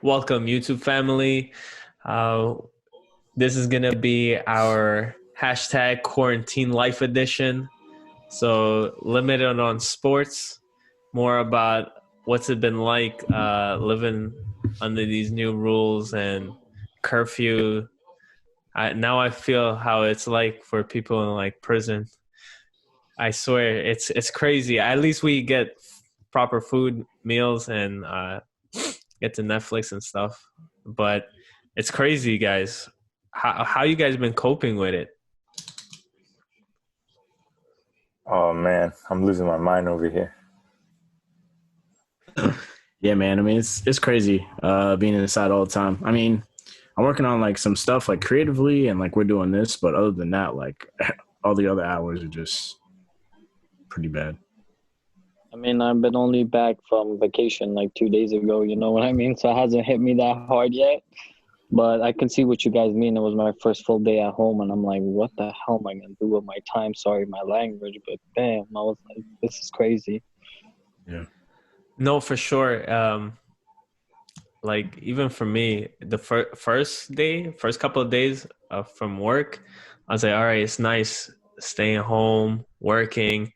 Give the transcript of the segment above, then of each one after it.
Welcome, YouTube family. Uh, this is going to be our hashtag quarantine life edition. So, limited on sports, more about what's it been like living under these new rules and curfew. Now I feel how it's like for people in like prison. I swear, it's crazy. At least we get proper food, meals, and get to Netflix and stuff. But it's crazy, guys. How you guys been coping with it? Oh man, I'm losing my mind over here. Yeah, man. I mean, it's crazy being inside all the time. I mean, I'm working on like some stuff like creatively and like we're doing this, but other than that, like all the other hours are just pretty bad. I mean, I've been only back from vacation like 2 days ago, you know what I mean? So it hasn't hit me that hard yet. But I can see what you guys mean. It was my first full day at home, and I'm like, what the hell am I going to do with my time? Sorry, my language, but damn, I was like, this is crazy. Yeah. No, for sure. Like even for me, the first couple of days from work, I was like, all right, it's nice staying home, working,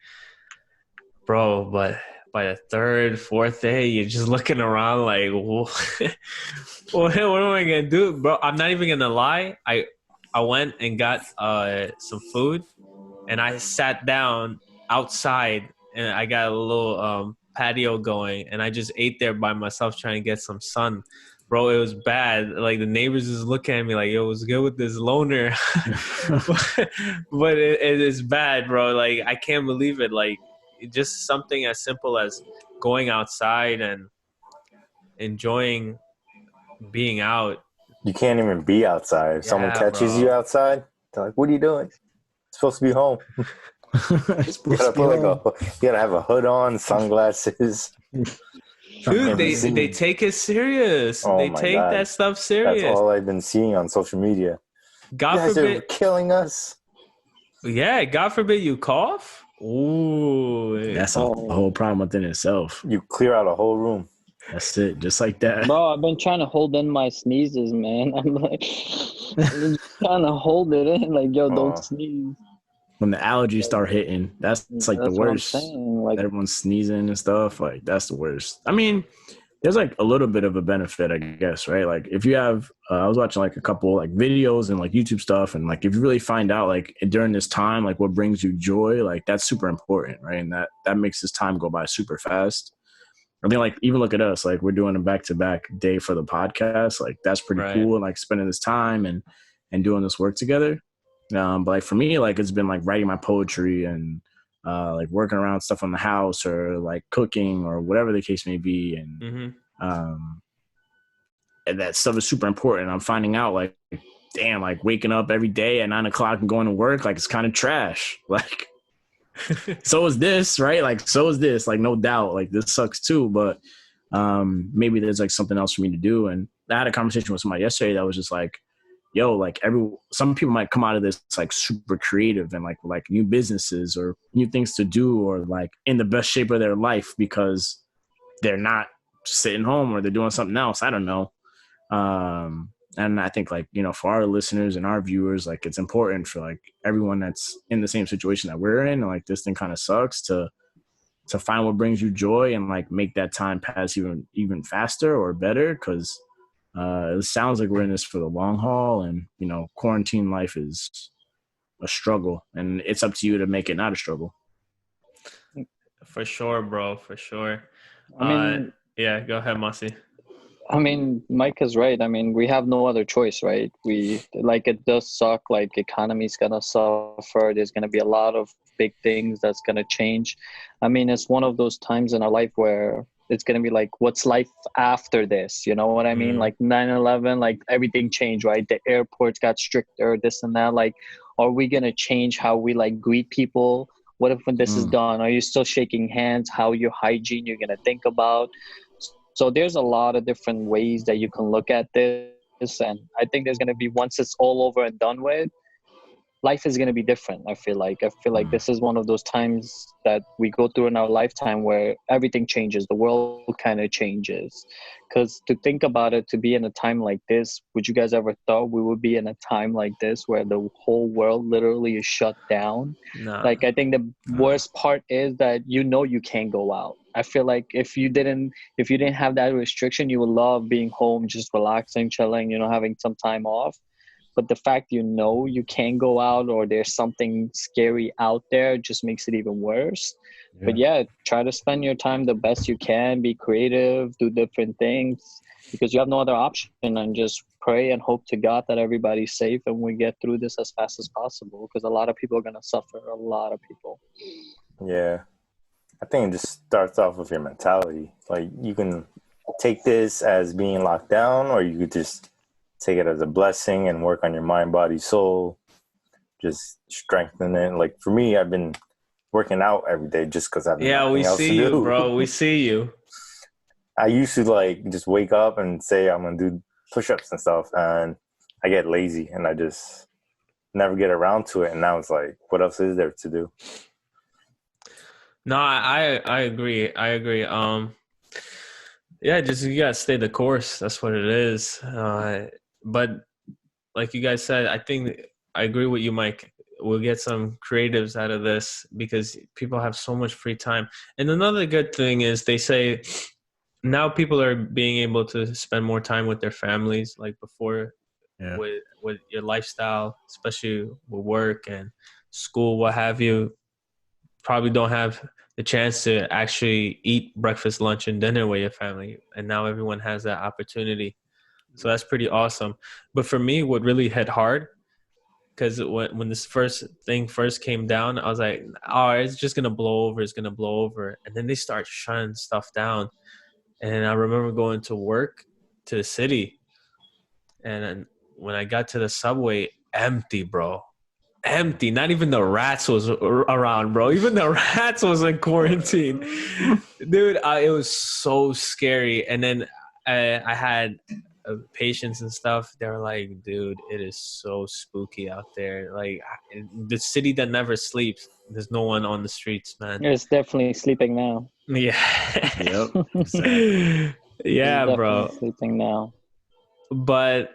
bro. But by the third, fourth day, you're just looking around like, what am I gonna do, bro? I'm not even gonna lie. I went and got some food, and I sat down outside, and I got a little patio going, and I just ate there by myself, trying to get some sun. Bro, it was bad. Like the neighbors just looking at me like, "Yo, what's good with this loner?" but it is bad, bro. Like I can't believe it. Like just something as simple as going outside and enjoying being out. You can't even be outside. If someone catches you outside, they're like, "What are you doing? You're supposed to be home." You gotta have a hood on, sunglasses. Dude, they take it serious. Oh they my take God. that stuff serious. That's all I've been seeing on social media. God You guys forbid, are killing us. yeah. God forbid you cough. Ooh, That's a whole problem within itself. You clear out a whole room. That's it. Just like that. Bro, I've been trying to hold in my sneezes, man. I'm like, I'm trying to hold it in. Like, yo, don't sneeze. When the allergies start hitting, that's like the worst. What I'm saying. Like, everyone's sneezing and stuff. Like that's the worst. I mean, there's like a little bit of a benefit, I guess, right? Like if you have, I was watching like a couple like videos and like YouTube stuff, and like if you really find out like during this time, like what brings you joy, like that's super important, right? And that makes this time go by super fast. I mean, like even look at us, like we're doing a back-to-back day for the podcast. Like that's pretty cool, and like spending this time and doing this work together. But like for me, like it's been like writing my poetry and like working around stuff on the house or like cooking or whatever the case may be, and that stuff is super important. I'm finding out like, damn, like waking up every day at 9 o'clock and going to work, like it's kind of trash. Like, so is this, right? Like, so is this, like, no doubt, like this sucks too. But maybe there's like something else for me to do. And I had a conversation with somebody yesterday that was just like, yo, like some people might come out of this like super creative and like new businesses or new things to do or like in the best shape of their life because they're not sitting home or they're doing something else. I don't know. And I think like, you know, for our listeners and our viewers, like it's important for like everyone that's in the same situation that we're in, and like this thing kind of sucks to find what brings you joy and like make that time pass even faster or better. Cause it sounds like we're in this for the long haul, and you know, quarantine life is a struggle, and it's up to you to make it not a struggle. For sure, bro. For sure. I mean, yeah, go ahead, Masi. I mean, Mike is right. I mean, we have no other choice, right? It does suck. Like, economy's gonna suffer. There's gonna be a lot of big things that's gonna change. I mean, it's one of those times in our life where it's going to be like, what's life after this? You know what I mean? Like 9/11, like everything changed, right? The airports got stricter, this and that. Like, are we going to change how we like greet people? What if when this is done, are you still shaking hands? How your hygiene you're going to think about? So there's a lot of different ways that you can look at this. And I think there's going to be, once it's all over and done with, life is going to be different. I feel like this is one of those times that we go through in our lifetime where everything changes, the world kind of changes. Because to think about it, to be in a time like this, would you guys ever thought we would be in a time like this where the whole world literally is shut down? Nah. Like, I think the worst part is that you can't go out. I feel like if you didn't have that restriction, you would love being home, just relaxing, chilling, having some time off. But the fact you can't go out, or there's something scary out there, just makes it even worse. Yeah. But yeah, try to spend your time the best you can, be creative, do different things, because you have no other option, and just pray and hope to God that everybody's safe and we get through this as fast as possible, because a lot of people are going to suffer, a lot of people. Yeah. I think it just starts off with your mentality. Like, you can take this as being locked down, or you could just take it as a blessing and work on your mind, body, soul, just strengthen it. Like, for me, I've been working out every day just because I've nothing else to do. Yeah, we see you, bro. We see you. I used to like just wake up and say I'm gonna do push-ups and stuff, and I get lazy and I just never get around to it. And now it's like, what else is there to do? No, I agree. Yeah, just you gotta stay the course. That's what it is. But like you guys said, I agree with you, Mike. We'll get some creatives out of this because people have so much free time. And another good thing is they say now people are being able to spend more time with their families, like before. Yeah. With your lifestyle, especially with work and school, what have you, probably don't have the chance to actually eat breakfast, lunch, and dinner with your family. And now everyone has that opportunity. So that's pretty awesome. But for me, what really hit hard, because when this first came down, I was like, oh, it's just going to blow over. It's going to blow over. And then they start shutting stuff down. And I remember going to work to the city. And then when I got to the subway, empty, bro. Empty. Not even the rats was around, bro. Even the rats was in quarantine. Dude, it was so scary. And then I had patients and stuff. They were like, dude, it is so spooky out there. Like, the city that never sleeps. There's no one on the streets, man. It's definitely sleeping now. Yeah. Yep. Exactly. Yeah, bro. Sleeping now. But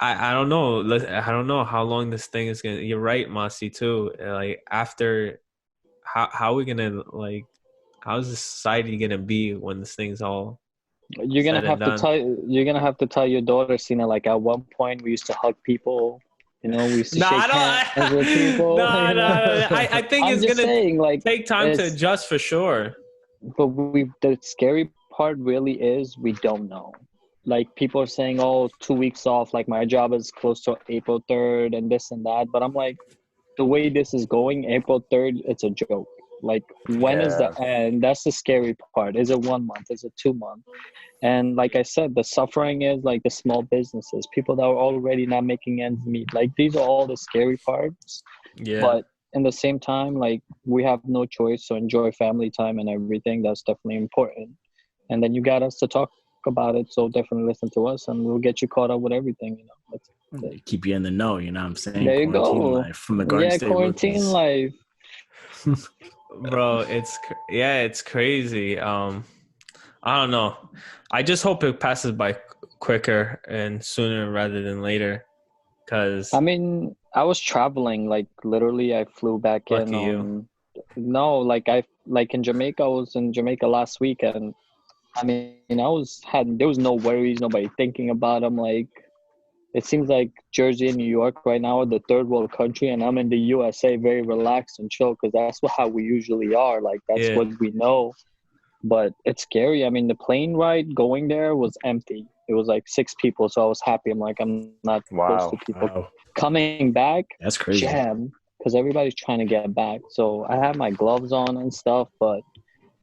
I don't know. I don't know how long this thing is gonna. You're right, Masi, too. Like, after, how are we gonna, like, how's the society gonna be when this thing's all? You're gonna have to tell your daughter, Sina. Like, at one point, we used to hug people. We used to shake hands with people. No. I think it's gonna take time to adjust for sure. But the scary part really is we don't know. Like, people are saying, oh, 2 weeks off, like my job is close to April 3rd and this and that. But I'm like, the way this is going, April 3rd, it's a joke. Like, when is the end? That's the scary part. Is it 1 month? Is it 2 months? And like I said, the suffering is like the small businesses, people that are already not making ends meet. Like, these are all the scary parts. Yeah. But in the same time, like, we have no choice. So enjoy family time and everything. That's definitely important. And then you got us to talk about it, so definitely listen to us and we'll get you caught up with everything. Keep you in the know, you know what I'm saying? There you quarantine go. Life from the Garden State quarantine life. Bro, it's crazy. I don't know. I just hope it passes by quicker and sooner rather than later. Cause I mean, I was traveling, like, literally I flew back in on, no, like in Jamaica. I was in Jamaica last week, and I mean, there was no worries, nobody thinking about them. Like, it seems like Jersey and New York right now are the third world country, and I'm in the USA, very relaxed and chill, because that's how we usually are. Like, that's what we know. But it's scary. I mean, the plane ride going there was empty. It was like 6 people, so I was happy. I'm like, I'm not close to people. Wow. Coming back, that's crazy. Jam, because everybody's trying to get back. So I have my gloves on and stuff, but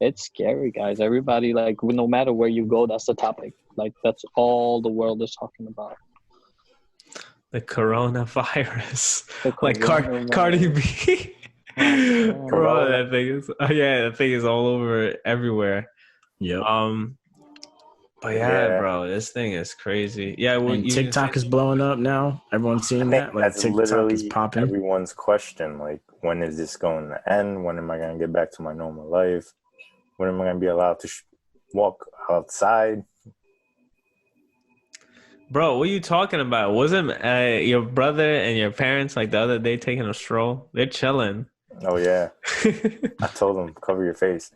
it's scary, guys. Everybody, like, no matter where you go, that's the topic. Like, that's all the world is talking about. The coronavirus. Like Cardi B. Bro, that thing is all over everywhere. Yeah. But yeah, Yeah, bro, this thing is crazy. Yeah, well, And you can say TikTok is blowing up now. Everyone's I seeing think that. Like that's TikTok is literally popping. everyone's question. Like, when is this going to end? When am I going to get back to my normal life? When am I going to be allowed to walk outside? bro, what are you talking about? Wasn't your brother and your parents like the other day taking a stroll? They're chilling. Oh yeah, I told them cover your face.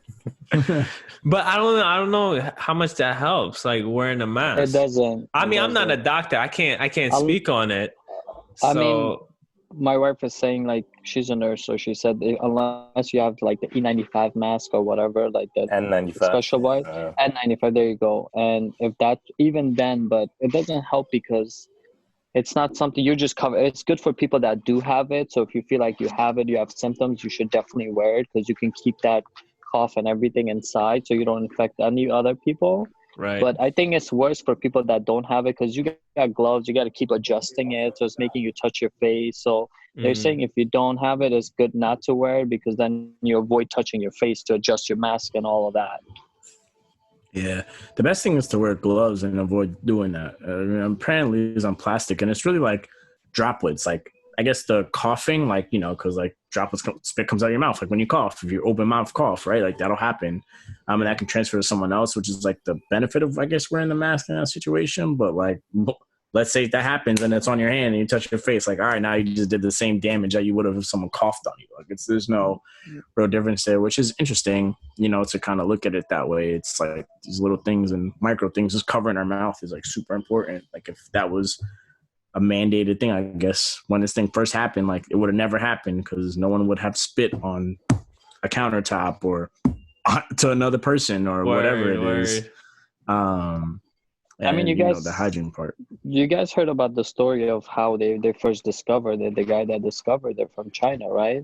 But I don't know how much that helps, like wearing a It mask. doesn't. I It mean, I'm not a doesn't. doctor. I can't I'll, speak on it. I mean, So my wife is saying like she's a nurse, so she said unless you have like the E95 mask or whatever, like the N95. special one, N95. There you go. And if that even then, but it doesn't help because it's not something you just cover. It's good for people that do have it. So if you feel like you have it, you have symptoms, you should definitely wear it because you can keep that cough and everything inside, so you don't infect any other people. right. But I think it's worse for people that don't have it because you got gloves, you got to keep adjusting it, so it's making you touch your face. So they're saying Mm. if you don't have it, it's good not to wear it because then you avoid touching your face to adjust your mask and all of that. Yeah, the best thing is to wear gloves and avoid doing that. I mean, apparently, it's on plastic, and it's really like droplets. Like I guess the coughing, like because like droplets spit comes out of your mouth, like when you cough. If you open mouth cough, right, like that'll happen, and that can transfer to someone else, which is like the benefit of I guess wearing the mask in that situation. But like, let's say that happens and it's on your hand and you touch your face, like all right, now you just did the same damage that you would have if someone coughed on you. Like there's no real difference there, which is interesting, to kind of look at it that way. It's like these little things and micro things just covering our mouth is like super important. Like if that was a mandated thing, I guess when this thing first happened, like it would have never happened because no one would have spit on a countertop or to another person or whatever Word, it is. word. I mean, And the hygiene part. you guys heard about the story of how they first discovered it, the guy that discovered it from China, right?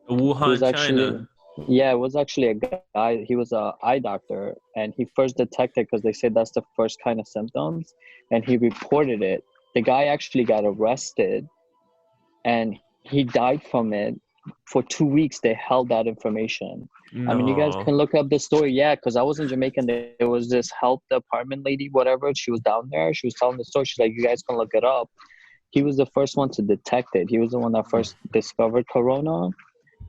He was Wuhan, actually, China. yeah, it was actually a guy. He was a eye doctor, and he first detected because they said that's the first kind of symptoms, and he reported it. The guy actually got arrested, and he died from it. For 2 weeks, they held that information. I mean, you guys No. can look up the story, yeah, because I was in Jamaica, and there was this help department lady, whatever. She was down there. She was telling the story. She's like, you guys can look it up. He was the first one to detect it. He was the one that first discovered corona,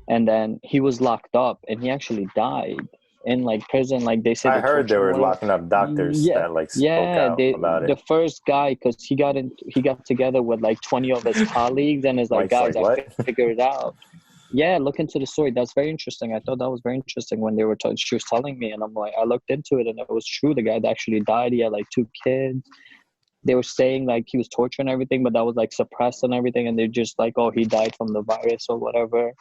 and then he was locked up and he actually died in like prison. Like they said I they heard they tortured him, were whatever. locking up doctors Yeah, that like spoke yeah, out about the it. first guy, because he got together with like 20 of his colleagues and is like, Mike's guys, like, I what? figured it out. Yeah, look into the story. That's very interesting. I thought that was very interesting when they were she was telling me, and I'm like, I looked into it and it was true. The guy that actually died, he had like 2 kids. They were saying like he was tortured and everything, but that was like suppressed and everything, and they're just like, oh, he died from the virus or whatever.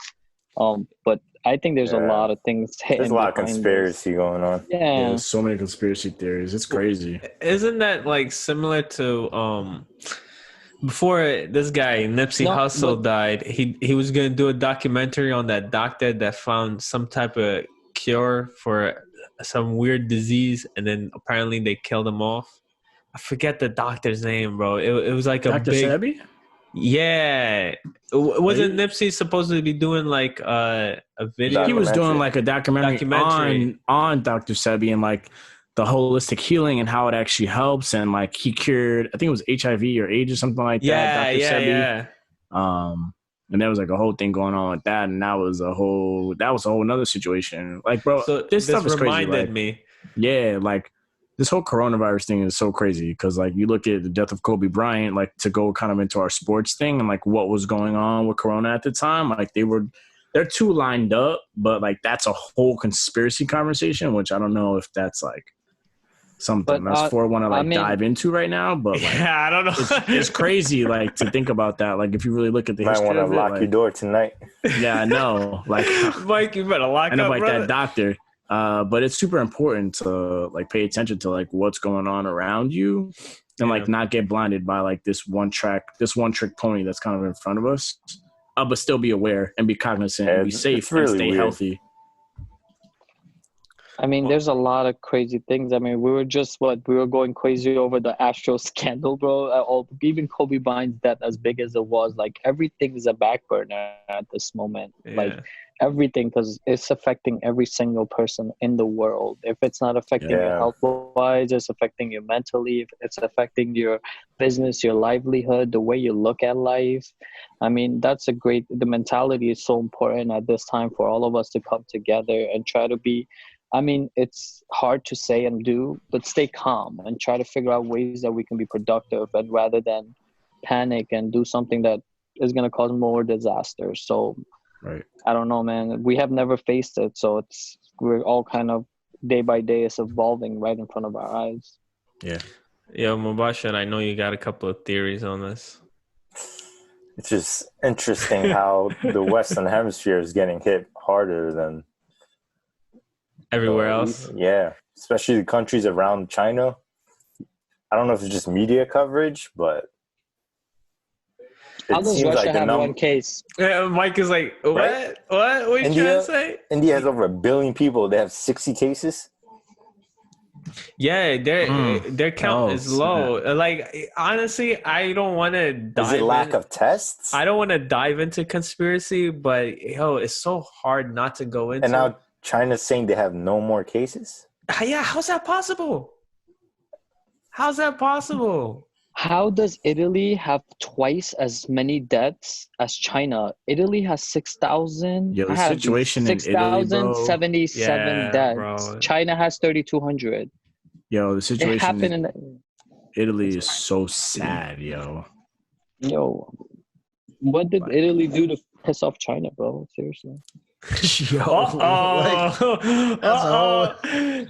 But I think there's a Yeah, lot of things there's a hidden lot of behind this. conspiracy going on. Yeah, Yeah. there's so many conspiracy theories. It's crazy. Isn't that like similar to before this guy Nipsey No, Hussle but died, he was gonna do a documentary on that doctor that found some type of cure for some weird disease, and then apparently they killed him off. I forget the doctor's name, bro. It was like a Dr. big, Sebi? yeah. Wasn't Nipsey supposed to be doing like a He video was doing Documentary. like a documentary documentary? on Dr. Sebi and like the holistic healing and how it actually helps, and like he cured, I think it was HIV or AIDS or something like that, Yeah, Dr. yeah, Sebi. yeah. And there was like a whole thing going on with that, and that was a whole another situation. Like, bro, So this this stuff is crazy. reminded Like, me. yeah, like this whole coronavirus thing is so crazy because like you look at the death of Kobe Bryant, like to go kind of into our sports thing and like what was going on with Corona at the time, like they're two lined up, but like that's a whole conspiracy conversation, which I don't know if that's like something but that's for want to I like mean, dive into right now, but like Yeah, I don't it's know. crazy like to think about that. Like if you really look at the Might want history to of it, lock your like door tonight. yeah, I know, like Mike, you better lock end up up, like brother. that doctor. But it's super important to like pay attention to like what's going on around you and Yeah. like not get blinded by like this one trick pony that's kind of in front of us. But still be aware and be cognizant and be It's safe and really stay weird. healthy. I mean, there's a lot of crazy things. I mean, we were going crazy over the Astro scandal, bro. Even Kobe Bryant's death, as big as it was, like everything is a back burner at this moment. Like Yeah. everything, because it's affecting every single person in the world. If it's not affecting you Yeah. health-wise, it's affecting you mentally. If it's affecting your business, your livelihood, the way you look at life. I mean, the mentality is so important at this time for all of us to come together and try to be. I mean, it's hard to say and do, but stay calm and try to figure out ways that we can be productive, and rather than panic and do something that is going to cause more disaster. So Right. I don't know, man. We have never faced it, so we're all kind of day by day it's evolving right in front of our eyes. Yeah. Yo, Mubashir, I know you got a couple of theories on this. It's just interesting how the Western Hemisphere is getting hit harder than Everywhere else. Yeah, especially the countries around China. I don't know if it's just media coverage, but How it does seems Russia like the have one case? Mike is like, what? Right? What? What are you trying to say? India has over 1 billion people. They have 60 cases. Yeah, their count Oh, is low. Like honestly, I don't want to Is it dive lack in. of tests? I don't want to dive into conspiracy, but it's so hard not to go into. And now China's saying they have no more cases? Yeah, how's that possible? How's that possible? How does Italy have twice as many deaths as China? Italy has 6,000. Yo, the I have situation in Italy, bro. 6,077 Yeah, deaths. bro. China has 3,200. Yo, the It situation happened in in Italy is so sad, yo. yo. What did Italy do to piss off China, bro? Seriously. Yo,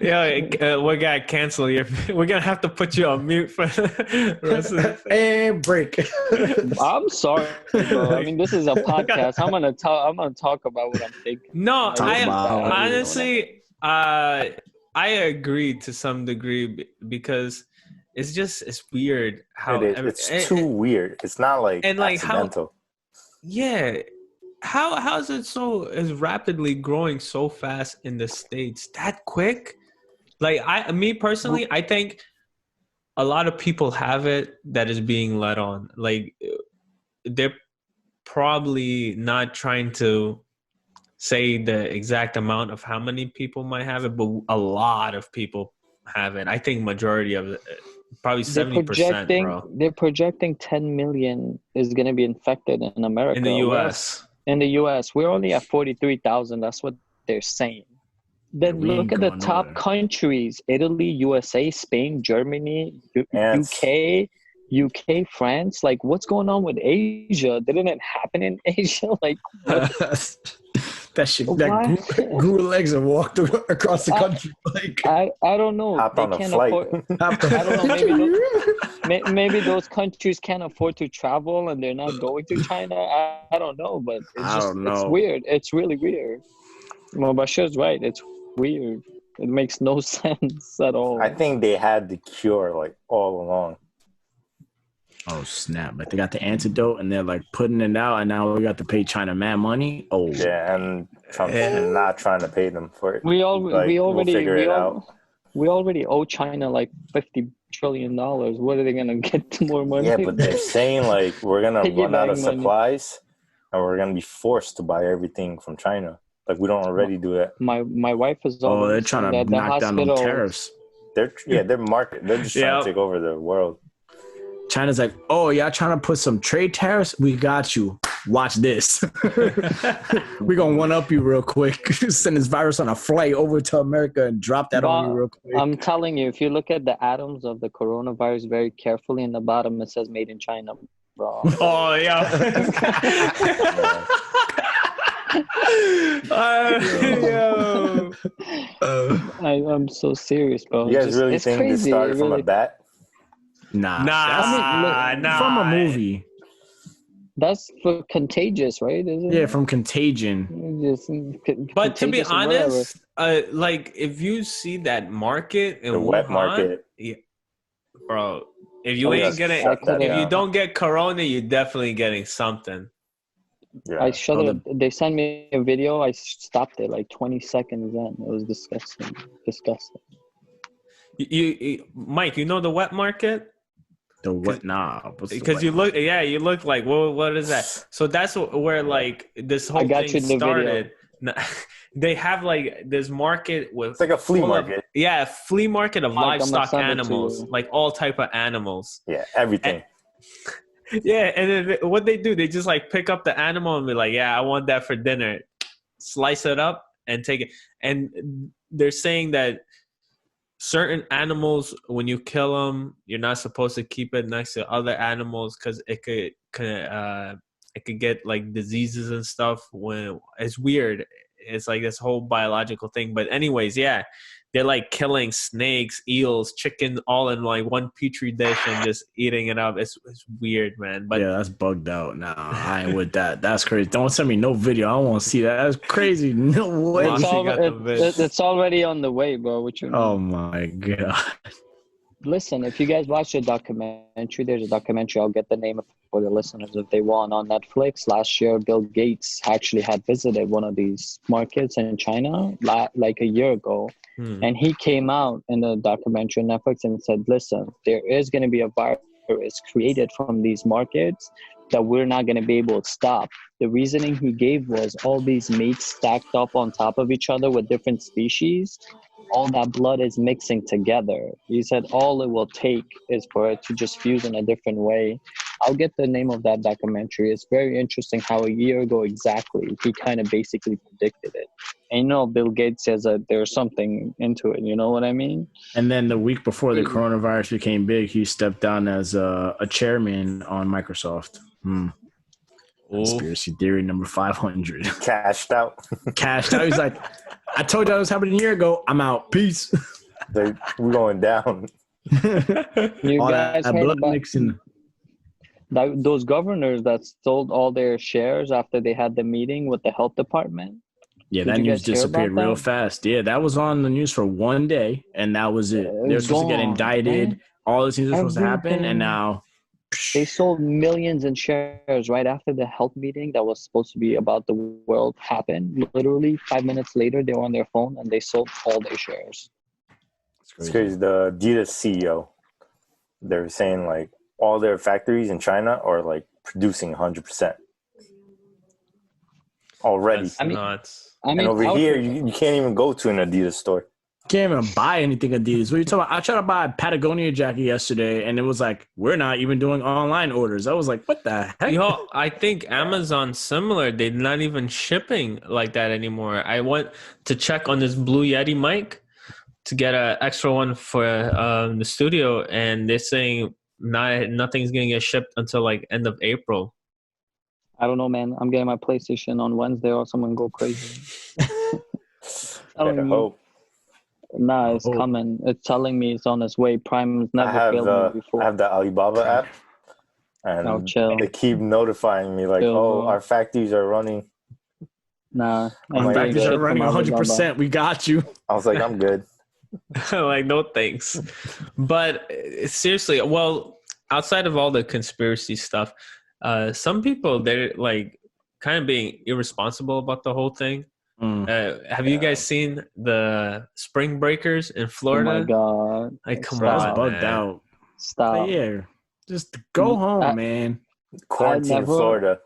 Yeah, we gotta cancel you. We're gonna have to put you on mute for the rest of the thing. and break. I'm sorry, bro. I mean, this is a podcast. I'm gonna talk about what I'm thinking. No, Talk I about- honestly, I agree to some degree because it's weird how It's too weird. It's not like and like accidental. How is it is rapidly growing so fast in the States that quick? Like me personally, I think a lot of people have it that is being led on. Like they're probably not trying to say the exact amount of how many people might have it, but a lot of people have it. I think majority of it, probably 70%, bro. They're projecting 10 million is gonna be infected in America. In the U.S. In the U.S., we're only at 43,000. That's what they're saying. Then we look ain't at the going top nowhere. countries: Italy, USA, Spain, Germany, Ants. UK, France. Like, what's going on with Asia? Didn't it happen in Asia? Like, that shit. Why? That grew legs and walked across the country. Like, I don't know. Hopped They on a can't flight. afford. I don't know. Maybe those countries can't afford to travel and they're not going to China. I don't know, but it's weird. It's really weird. Well, Bashir's right. It's weird. It makes no sense at all. I think they had the cure like all along. oh snap! Like they got the antidote and they're like putting it out, and now we got to pay China mad money. Oh Yeah, and Trump's not trying to pay them for it. we we'll figure it out. We already owe China like $50 trillion. What are they gonna get more money? Yeah, but they're saying like we're gonna run out of Piggyback money. supplies, and we're gonna be forced to buy everything from China. Like we don't already do that. My wife is. oh, they're trying to knock down them tariffs. They're market. They're just trying to take over the world. China's like, oh, y'all trying to put some trade tariffs? We got you. Watch this. We're going to one-up you real quick. Send this virus on a flight over to America and drop that on you real quick. I'm telling you, if you look at the atoms of the coronavirus very carefully, in the bottom it says made in China, bro. Oh, yeah. Yo. I'm so serious, bro. You guys really it's think crazy. this started from a bat? Nah. Nah. From a movie. That's for contagious, right? Isn't Yeah, it? from Contagion. But to be Contagious or whatever. honest, like if you see that market in The Wuhan, wet market. yeah, bro, if you Oh, ain't yes, getting, shut that if you down. don't get corona, you're definitely getting something. Yeah. I shut Oh, it. They sent me a video. I stopped it like 20 seconds in. It was disgusting. Disgusting. Mike, you know the wet market? the what? Nah, what's the Because what? you look like, well, what is that? So that's where like this I whole got thing you the video. started. They have like this market with It's like a flea full of market. flea market of Mike, I'm gonna livestock send it to animals, you. like all type of animals. Yeah, everything. Yeah, and then what they do, they just like pick up the animal and be like, yeah, I want that for dinner. Slice it up and take it. And they're saying that certain animals, when you kill them, you're not supposed to keep it next to other animals because it could get like diseases and stuff. When it's weird, it's like this whole biological thing. But anyways, yeah, they're like killing snakes, eels, chicken, all in like one petri dish and just eating it up. It's weird, man. But Yeah, that's bugged out. Nah, I ain't with that. That's crazy. Don't send me no video. I don't want to see that. That's crazy. No way. Mossy It's, got the vid. it's already on the way, bro. What you mean? Oh my god. Listen, if you guys watch the documentary, there's a documentary. I'll get the name for the listeners if they want on Netflix. Last year, Bill Gates actually had visited one of these markets in China like a year ago. And he came out in the documentary on Netflix and said, listen, there is going to be a virus created from these markets that we're not going to be able to stop. The reasoning he gave was all these meats stacked up on top of each other with different species, all that blood is mixing together. He said all it will take is for it to just fuse in a different way. I'll get the name of that documentary. It's very interesting how a year ago exactly he kind of basically predicted it. And you know, Bill Gates says that there's something into it. You know what I mean? And then the week before the coronavirus became big, he stepped down as a chairman on Microsoft. Conspiracy theory number 500. Cashed out. Cashed out. He's like, I told you that was happening a year ago. I'm out. Peace. We're going down. You All guys that heard blood about mixing. those governors that sold all their shares after they had the meeting with the health department? Yeah, Did that you news guys hear disappeared about real that? fast. Yeah, that was on the news for one day, and that was it. They were supposed to get Gone, indicted. man. All these things were supposed to happen, and Everything. now They sold millions in shares right after the health meeting that was supposed to be about the world happened. Literally 5 minutes later, they were on their phone and they sold all their shares. It's crazy. The Adidas CEO, they're saying like all their factories in China are like producing 100% already. That's I mean, nuts. And over here, you can't even go to an Adidas store. can't even buy anything Adidas. What are you talking about? I tried to buy a Patagonia jacket yesterday, and it was like, we're not even doing online orders. I was like, what the heck? Yo, I think Amazon's similar. They're not even shipping like that anymore. I went to check on this Blue Yeti mic to get an extra one for the studio, and they're saying nothing's gonna get shipped until like end of April. I don't know, man. I'm getting my PlayStation on Wednesday or someone go crazy. Better hope. Nah, it's coming. It's telling me it's on its way. Prime's never failed me before. I have the Alibaba app, and they keep notifying me like, our factories are running. Nah, our factories are running 100%. We got you. I was like, I'm good. Like, no thanks. But seriously, well, outside of all the conspiracy stuff, some people, they're like kind of being irresponsible about the whole thing. Have you guys seen the spring breakers in Florida? Oh my god! Like, come on, that's bugged out. Stop. Yeah, just go home, man. Quarantine Florida.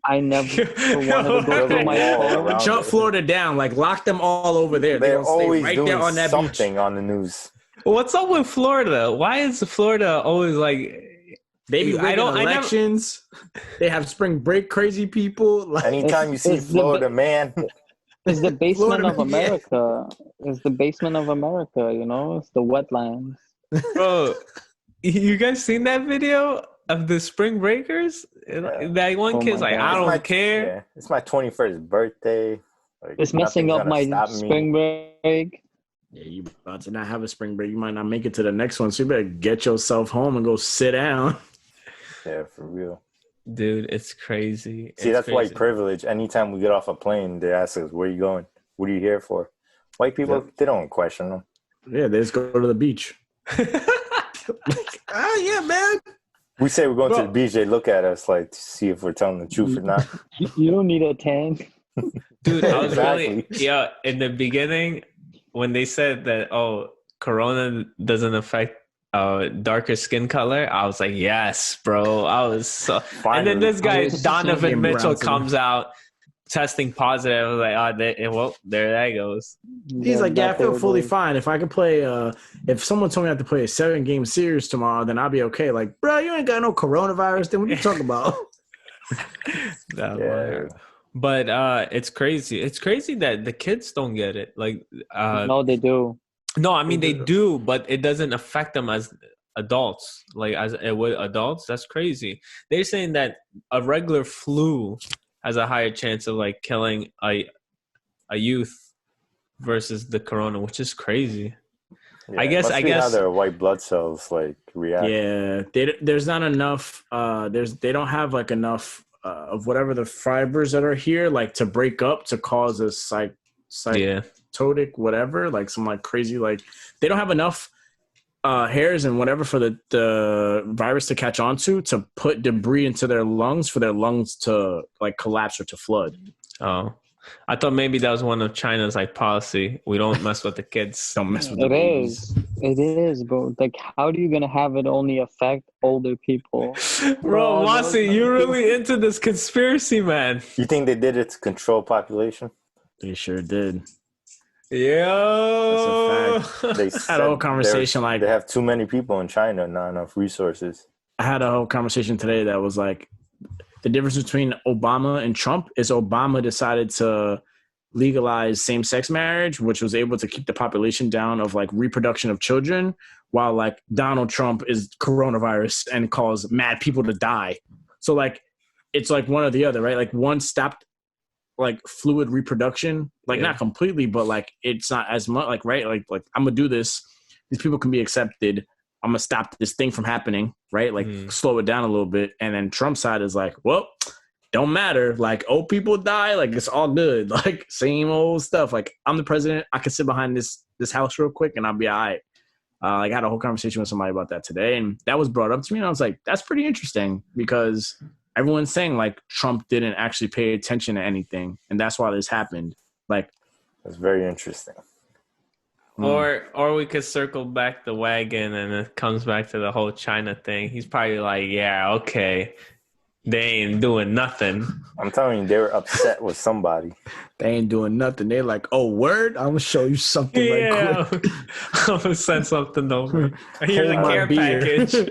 I never wanted to go through my phone. Shut Florida down. Like, lock them all over there. They're always right doing there on that something beach. on the news. What's up with Florida? Why is Florida always like? They be rigging elections. They have spring break crazy people. Like, anytime you see Florida, man. It's the basement of America. Yeah. It's the basement of America, you know? It's the wetlands. Bro, you guys seen that video of the spring breakers? That one kid's like, I don't care. Yeah. It's my 21st birthday. Like, it's messing up my spring break. Yeah, you about to not have a spring break. You might not make it to the next one, so you better get yourself home and go sit down. Yeah, for real. Dude, it's crazy. See, that's white privilege. Anytime we get off a plane, they ask us, where are you going? What are you here for? White people, they don't question them. Yeah, they just go to the beach. Yeah, man. We say we're going to the Bro. beach. They look at us like to see if we're telling the truth or not. You don't need a tan. Dude, I was Exactly. in the beginning when they said that, oh, Corona doesn't affect darker skin color, I was like, yes, bro. I was so, and then Finally. this guy, was Donovan getting Mitchell, brown today. comes out testing positive. I was like, well, there that goes. He's like, yeah, I That's feel what it fully is. fine. If I could play, if someone told me I have to play a 7-game series tomorrow, then I'll be okay. Like, bro, you ain't got no coronavirus. Then what you talking about? That Yeah. word. But it's crazy. It's crazy that the kids don't get it. Like, No, they do. no, I mean they do, but it doesn't affect them as adults. Like as it would adults, that's crazy. They're saying that a regular flu has a higher chance of like killing a youth versus the corona, which is crazy. Yeah, I it must guess be how their white blood cells like react. Yeah, there's not enough. They don't have like enough of whatever the fibers that are here, like to break up to cause a Yeah. psychotic whatever, like some like crazy like they don't have enough hairs and whatever for the virus to catch onto to put debris into their lungs for their lungs to like collapse or to flood. Oh. I thought maybe that was one of China's like policy. We don't mess with the kids. Don't mess with the It babies. is. It is, bro. Like, how are you gonna have it only affect older people? Bro, Well, Mossy, no. you're really into this conspiracy, man. You think they did it to control population? They sure did. Yo. That's a They Had a whole said conversation like they have too many people in China, not enough resources. I had a whole conversation today that was like the difference between Obama and Trump is Obama decided to legalize same-sex marriage, which was able to keep the population down of like reproduction of children, while like Donald Trump is coronavirus and caused mad people to die. So like it's like one or the other, right? Like one stopped like fluid reproduction, like Yeah. not completely, but like it's not as much like right, like I'm gonna do this. These people can be accepted. I'm gonna stop this thing from happening, right? Like slow it down a little bit. And then Trump's side is like, well, don't matter. Like old people die, like it's all good. Like same old stuff. Like I'm the president. I can sit behind this house real quick and I'll be all right. Like I had a whole conversation with somebody about that today, and that was brought up to me, and I was like, that's pretty interesting because everyone's saying like Trump didn't actually pay attention to anything, and that's why this happened. Like That's very interesting. Or we could circle back the wagon and it comes back to the whole China thing. He's probably like, yeah, okay. They ain't doing nothing. I'm telling you, they were upset with somebody. they ain't doing nothing. They're like, oh, word, I'm gonna show you something right quick. I'm gonna send something over. Here's a Hold my care beer. package.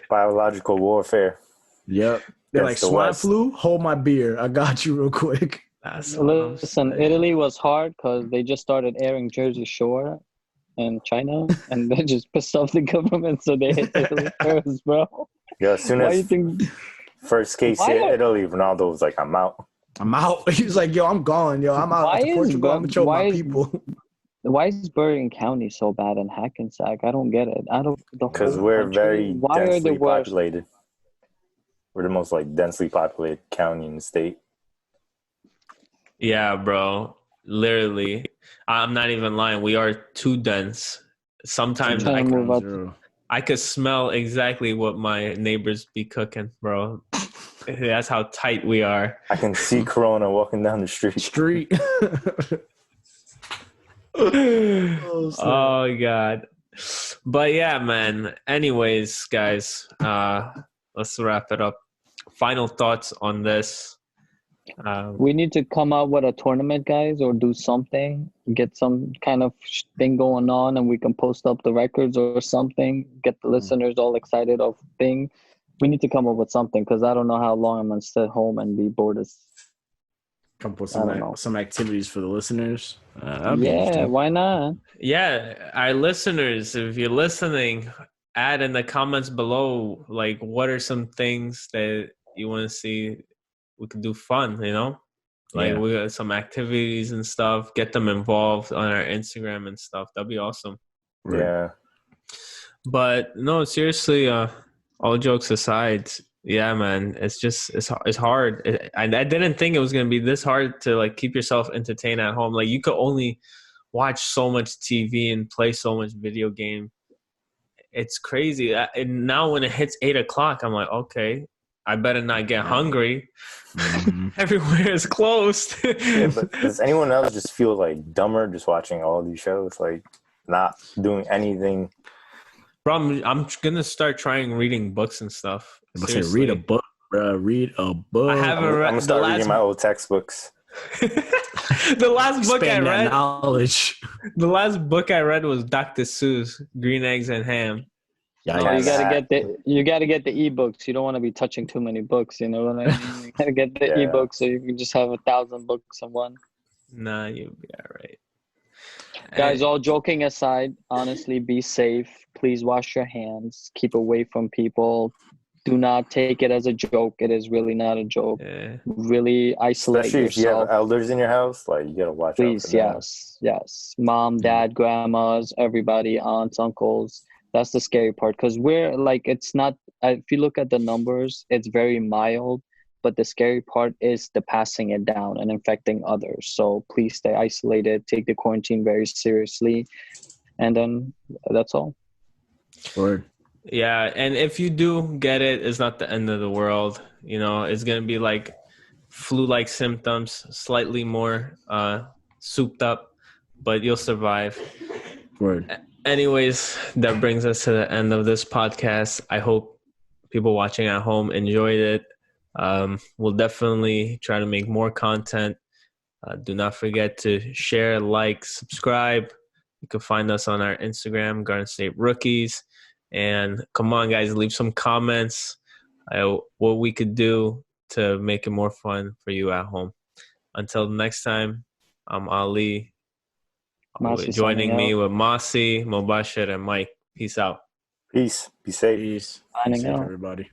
Biological warfare. Yep. They're like Against the swine West. flu. Hold my beer. I got you real quick. That's what I'm Listen, saying. Italy was hard because they just started airing Jersey Shore in China, and they just pissed off the government, so they hit Italy first, bro. Yeah, as soon Why you as think? first case Why hit are- Italy, Ronaldo was like, I'm out. I'm out. He's like, yo, I'm gone. Yo, I'm out Why to is Portugal. I'm gonna show why my is- people. Why is Bergen County so bad in Hackensack? I don't get it. I don't. Because whole we're country, very why are they densely worse? populated. We're the most like densely populated county in the state. Yeah, bro. Literally. I'm not even lying. We are too dense. Sometimes trying to move up. I could smell exactly what my neighbors be cooking, bro. That's how tight we are. I can see Corona walking down the street. Street. Oh god. But yeah, man. Anyways, guys, let's wrap it up. Final thoughts on this. We need to come out with a tournament, guys, or do something. Get some kind of thing going on, and we can post up the records or something. Get the listeners all excited of thing. We need to come up with something because I don't know how long I'm gonna sit home and be bored as. Come put I don't know. some activities for the listeners. That'd be Yeah, interesting. why not? Yeah, our listeners, if you're listening, add in the comments below, like, what are some things that you want to see we could do fun, you know? Like, Yeah. we got some activities and stuff. Get them involved on our Instagram and stuff. That'd be awesome. Yeah. But no, seriously, all jokes aside, yeah, man, it's just it's hard. I didn't think it was gonna be this hard to like keep yourself entertained at home. Like you could only watch so much TV and play so much video game. it's crazy. And now when it hits 8 o'clock, I'm like, okay, I better not get hungry. Everywhere is closed. Yeah, but does anyone else just feel like dumber just watching all these shows, like not doing anything? Bro, I'm gonna start trying reading books and stuff. I'm say read a book, bro. Read a book. I haven't I'm read gonna start reading my old textbooks. The last book I Expand that read. knowledge. The last book I read was Dr. Seuss, Green Eggs and Ham. Yeah, Oh, you Yeah, gotta get the ebooks. You don't want to be touching too many books. You know what I mean? You gotta get the Yeah. ebooks so you can just have 1,000 books in one. Nah, you'll be all right. Guys, all joking aside, honestly, be safe. Please wash your hands. Keep away from people. Do not take it as a joke. It is really not a joke. Yeah. Really isolate especially if you have yourself. elders in your house, like you gotta watch out Please, for them. yes. Mom, dad, grandmas, everybody, aunts, uncles. That's the scary part because we're like, it's not, if you look at the numbers, it's very mild, but the scary part is the passing it down and infecting others. So please stay isolated, take the quarantine very seriously, and then that's all. Word. Yeah, and if you do get it, it's not the end of the world. You know, it's gonna be like flu-like symptoms, slightly more souped up, but you'll survive. Word. Anyways, that brings us to the end of this podcast. I hope people watching at home enjoyed it. We'll definitely try to make more content. Do not forget to share, like, subscribe. You can find us on our Instagram, Garden State Rookies. And come on, guys, leave some comments what we could do to make it more fun for you at home. Until next time, I'm Ali. Joining me with Masi, Mobashir, and Mike. Peace out. Peace. Be safe. Peace. Signing Be safe, out. everybody.